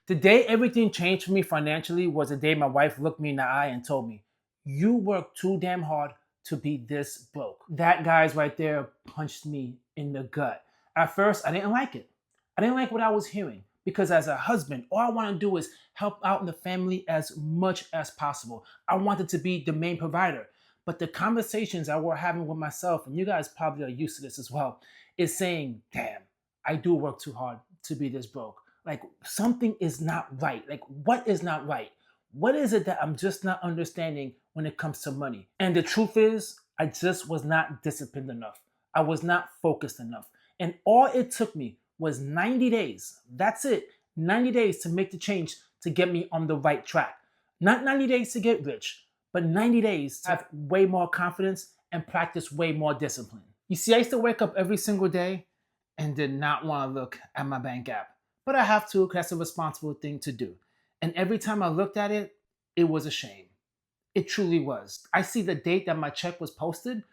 The day everything changed for me financially was the day my wife looked me in the eye and told me, "You work too damn hard to be this broke." That, guys, right there punched me in the gut. At first, I didn't like it. I didn't like what I was hearing because as a husband, all I want to do is help out in the family as much as possible. I wanted to be the main provider. But the conversations I were having with myself, and you guys probably are used to this as well, is saying, damn, I do work too hard to be this broke. Like something is not right. Like what is not right? What is it that I'm just not understanding when it comes to money? And the truth is, I just was not disciplined enough. I was not focused enough. And all it took me was 90 days. That's it. 90 days to make the change to get me on the right track. Not 90 days to get rich, but 90 days to have way more confidence and practice way more discipline. You see, I used to wake up every single day and did not want to look at my bank app. But I have to because that's a responsible thing to do. And every time I looked at it, it was a shame. It truly was. I see the date that my check was posted,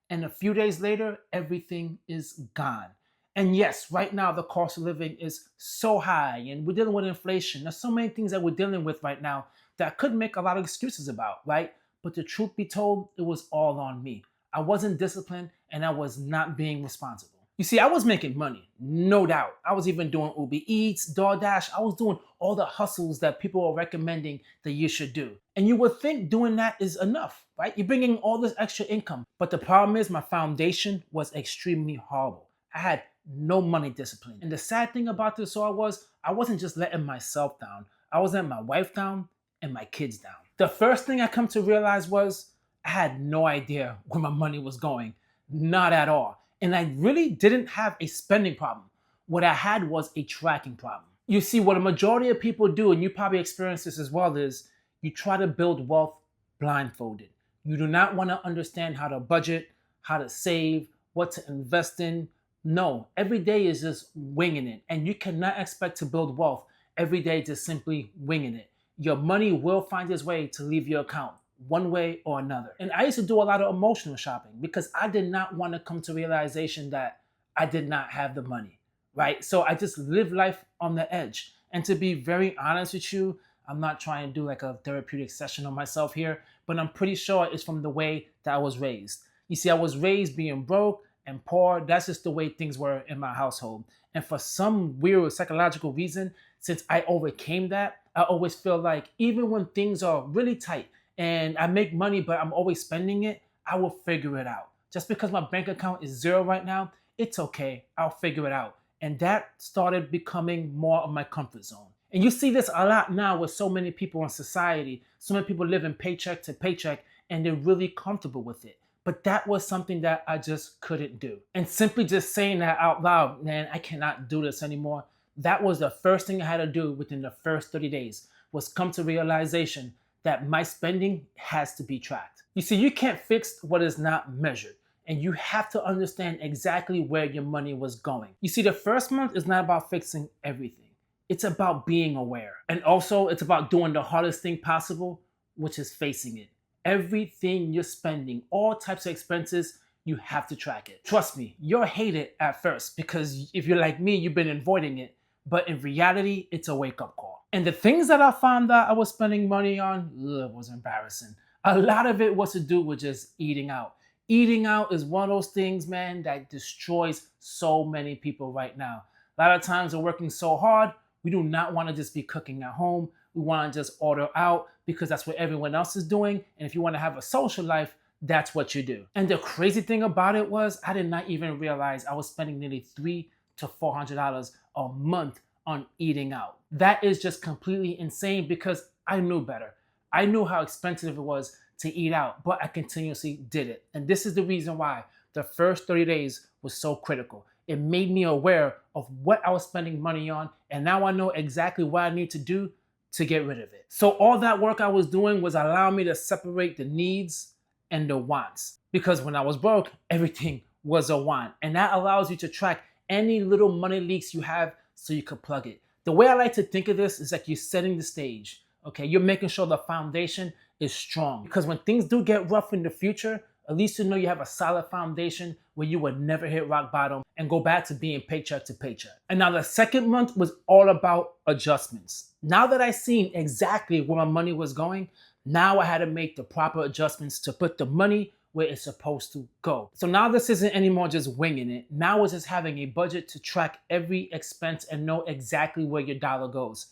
and a few days later, everything is gone. And yes, right now, the cost of living is so high, and we're dealing with inflation. There's so many things that we're dealing with right now that I could make a lot of excuses about, right? But the truth be told, it was all on me. I wasn't disciplined, and I was not being responsible. You see, I was making money, no doubt. I was even doing Uber Eats, DoorDash. I was doing all the hustles that people are recommending that you should do. And you would think doing that is enough, right? You're bringing all this extra income. But the problem is my foundation was extremely horrible. I had no money discipline. And the sad thing about this all was I wasn't just letting myself down. I was letting my wife down and my kids down. The first thing I come to realize was I had no idea where my money was going. Not at all. And I really didn't have a spending problem. What I had was a tracking problem. You see, what a majority of people do, and you probably experience this as well, is you try to build wealth blindfolded. You do not want to understand how to budget, how to save, what to invest in. No, every day is just winging it. And you cannot expect to build wealth every day just simply winging it. Your money will find its way to leave your account one way or another. And I used to do a lot of emotional shopping because I did not want to come to realization that I did not have the money, right? So I just lived life on the edge. And to be very honest with you, I'm not trying to do like a therapeutic session on myself here, but I'm pretty sure it's from the way that I was raised. You see, I was raised being broke and poor. That's just the way things were in my household. And for some weird psychological reason, since I overcame that, I always feel like even when things are really tight, and I make money, but I'm always spending it, I will figure it out. Just because my bank account is zero right now, it's okay. I'll figure it out. And that started becoming more of my comfort zone. And you see this a lot now with so many people in society. So many people living paycheck to paycheck, and they're really comfortable with it. But that was something that I just couldn't do. And simply just saying that out loud, man, I cannot do this anymore. That was the first thing I had to do within the first 30 days, was come to realization that my spending has to be tracked. You see, you can't fix what is not measured, and you have to understand exactly where your money was going. You see, the first month is not about fixing everything. It's about being aware. And also, it's about doing the hardest thing possible, which is facing it. Everything you're spending, all types of expenses, you have to track it. Trust me, you'll hate it at first because if you're like me, you've been avoiding it. But in reality, it's a wake-up call. And the things that I found that I was spending money on, was embarrassing. A lot of it was to do with just eating out. Eating out is one of those things, man, that destroys so many people right now. A lot of times we're working so hard, we do not want to just be cooking at home. We want to just order out because that's what everyone else is doing. And if you want to have a social life, that's what you do. And the crazy thing about it was I did not even realize I was spending nearly $300 to $400 a month on eating out. That is just completely insane because I knew better. I knew how expensive it was to eat out, but I continuously did it. And this is the reason why the first 30 days was so critical. It made me aware of what I was spending money on, and now I know exactly what I need to do to get rid of it. So all that work I was doing was allowing me to separate the needs and the wants. Because when I was broke, everything was a want. And that allows you to track any little money leaks you have so you could plug it. The way I like to think of this is like you're setting the stage, okay? You're making sure the foundation is strong. Because when things do get rough in the future, At least you know you have a solid foundation where you would never hit rock bottom and go back to being paycheck to paycheck. And now the second month was all about adjustments. Now that I seen exactly where my money was going, now I had to make the proper adjustments to put the money where it's supposed to go. So now this isn't anymore just winging it. Now it's just having a budget to track every expense and know exactly where your dollar goes.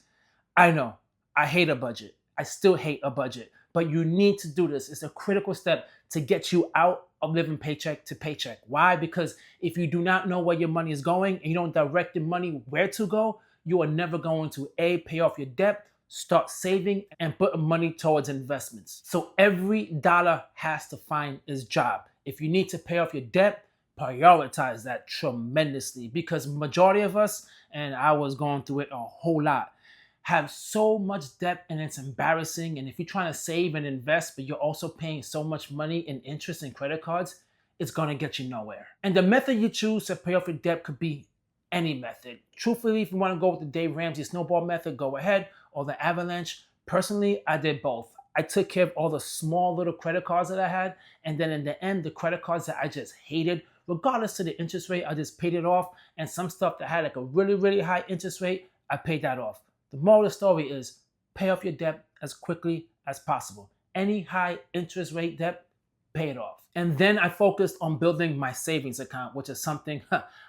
I know, I hate a budget. I still hate a budget, but you need to do this. It's a critical step to get you out of living paycheck to paycheck. Why? Because if you do not know where your money is going and you don't direct the money where to go, you are never going to A, pay off your debt, start saving, and put money towards investments. So every dollar has to find its job. If you need to pay off your debt, prioritize that tremendously, because majority of us, and I was going through it a whole lot, have so much debt and it's embarrassing. And if you're trying to save and invest, but you're also paying so much money in interest and credit cards, it's gonna get you nowhere. And the method you choose to pay off your debt could be any method. Truthfully, if you want to go with the Dave Ramsey snowball method, go ahead, or the avalanche. Personally, I did both. I took care of all the small little credit cards that I had, and then in the end, the credit cards that I just hated, regardless of the interest rate, I just paid it off. And some stuff that had like a really, really high interest rate, I paid that off. The moral of the story is pay off your debt as quickly as possible. Any high interest rate debt, pay it off. And then I focused on building my savings account, which is something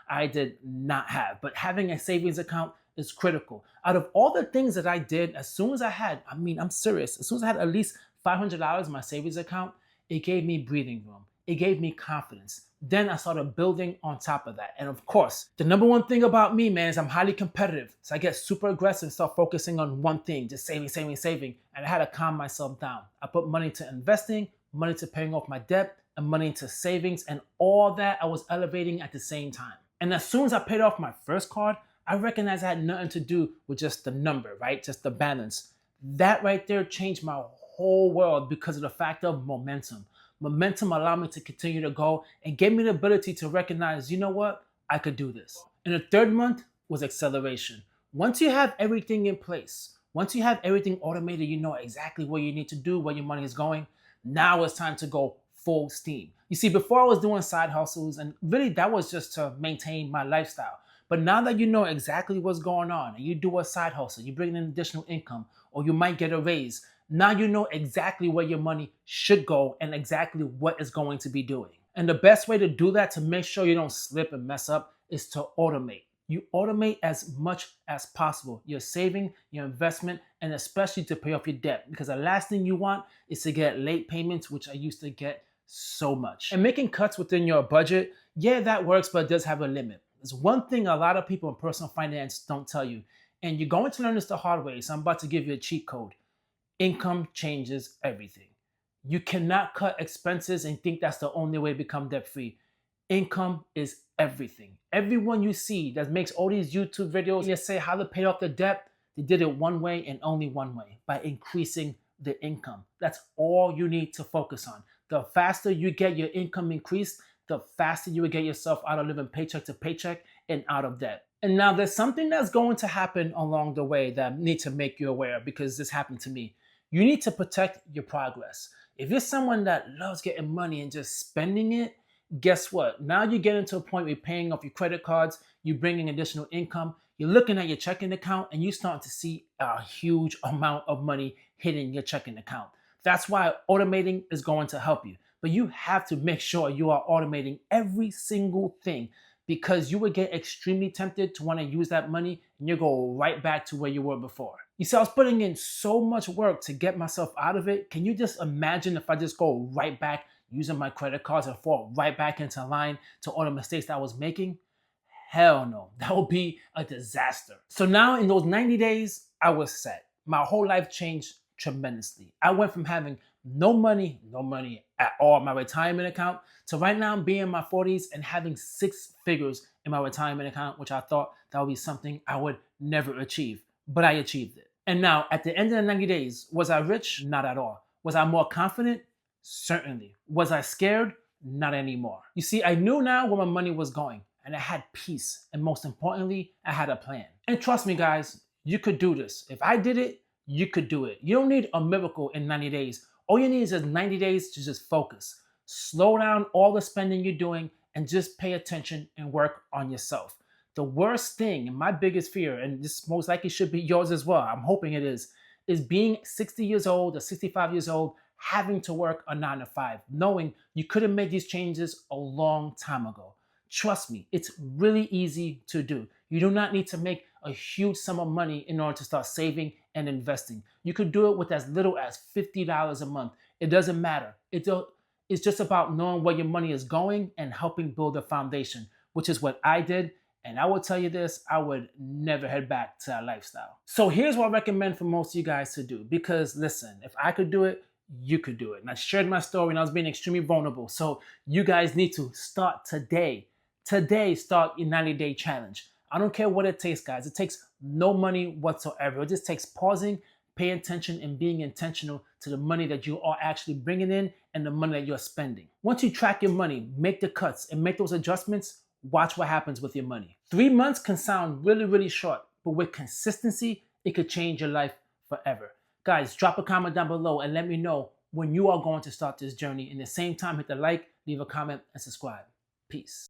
I did not have. But having a savings account is critical. Out of all the things that I did, as soon as I had, I'm serious, as soon as I had at least $500 in my savings account, it gave me breathing room. It gave me confidence. Then I started building on top of that. And of course, the number one thing about me, man, is I'm highly competitive. So I get super aggressive, start focusing on one thing, just saving, saving, saving. And I had to calm myself down. I put money to investing, money to paying off my debt, and money into savings, and all that I was elevating at the same time. And as soon as I paid off my first card, I recognized I had nothing to do with just the number, right? Just the balance. That right there changed my whole world because of the fact of momentum. Momentum allowed me to continue to go and gave me the ability to recognize, you know what? I could do this. And the third month was acceleration. Once you have everything in place, once you have everything automated, you know exactly what you need to do, where your money is going. Now it's time to go full steam. You see, before I was doing side hustles, and really that was just to maintain my lifestyle. But now that you know exactly what's going on and you do a side hustle, you bring in additional income, or you might get a raise, now you know exactly where your money should go and exactly what it's going to be doing. And the best way to do that, to make sure you don't slip and mess up, is to automate. You automate as much as possible. Your saving, your investment, and especially to pay off your debt. Because the last thing you want is to get late payments, which I used to get so much. And making cuts within your budget, yeah, that works, but it does have a limit. There's one thing a lot of people in personal finance don't tell you. And you're going to learn this the hard way. So I'm about to give you a cheat code. Income changes everything. You cannot cut expenses and think that's the only way to become debt free. Income is everything. Everyone you see that makes all these YouTube videos, they say how to pay off the debt, they did it one way and only one way, by increasing the income. That's all you need to focus on. The faster you get your income increased, the faster you will get yourself out of living paycheck to paycheck and out of debt. And now there's something that's going to happen along the way that I need to make you aware, because this happened to me. You need to protect your progress. If you're someone that loves getting money and just spending it, guess what? Now you're getting to a point where you're paying off your credit cards, you're bringing additional income, you're looking at your checking account, and you're starting to see a huge amount of money hitting your checking account. That's why automating is going to help you. But you have to make sure you are automating every single thing, because you would get extremely tempted to want to use that money and you go right back to where you were before. You see, I was putting in so much work to get myself out of it. Can you just imagine if I just go right back using my credit cards and fall right back into line to all the mistakes that I was making? Hell no, that would be a disaster. So now in those 90 days, I was set. My whole life changed tremendously. I went from having no money at all in my retirement account, to right now being in my 40s and having 6 figures in my retirement account, which I thought that would be something I would never achieve, but I achieved it. And now at the end of the 90 days, was I rich? Not at all. Was I more confident? Certainly. Was I scared? Not anymore. You see, I knew now where my money was going, and I had peace. And most importantly, I had a plan. And trust me, guys, you could do this. If I did it, you could do it. You don't need a miracle in 90 days. All you need is just 90 days to just focus. Slow down all the spending you're doing and just pay attention and work on yourself. The worst thing and my biggest fear, and this most likely should be yours as well, I'm hoping it is being 60 years old or 65 years old, having to work a 9 to 5, knowing you could have made these changes a long time ago. Trust me, it's really easy to do. You do not need to make a huge sum of money in order to start saving and investing. You could do it with as little as $50 a month. It doesn't matter. It's just about knowing where your money is going and helping build a foundation, which is what I did. And I will tell you this, I would never head back to that lifestyle. So here's what I recommend for most of you guys to do. Because listen, if I could do it, you could do it. And I shared my story and I was being extremely vulnerable. So you guys need to start today. Today, start your 90-day challenge. I don't care what it takes, guys. It takes no money whatsoever. It just takes pausing, paying attention, and being intentional to the money that you are actually bringing in and the money that you're spending. Once you track your money, make the cuts, and make those adjustments, watch what happens with your money. 3 months can sound really, really short, but with consistency, it could change your life forever. Guys, drop a comment down below and let me know when you are going to start this journey. In the same time, hit the like, leave a comment, and subscribe. Peace.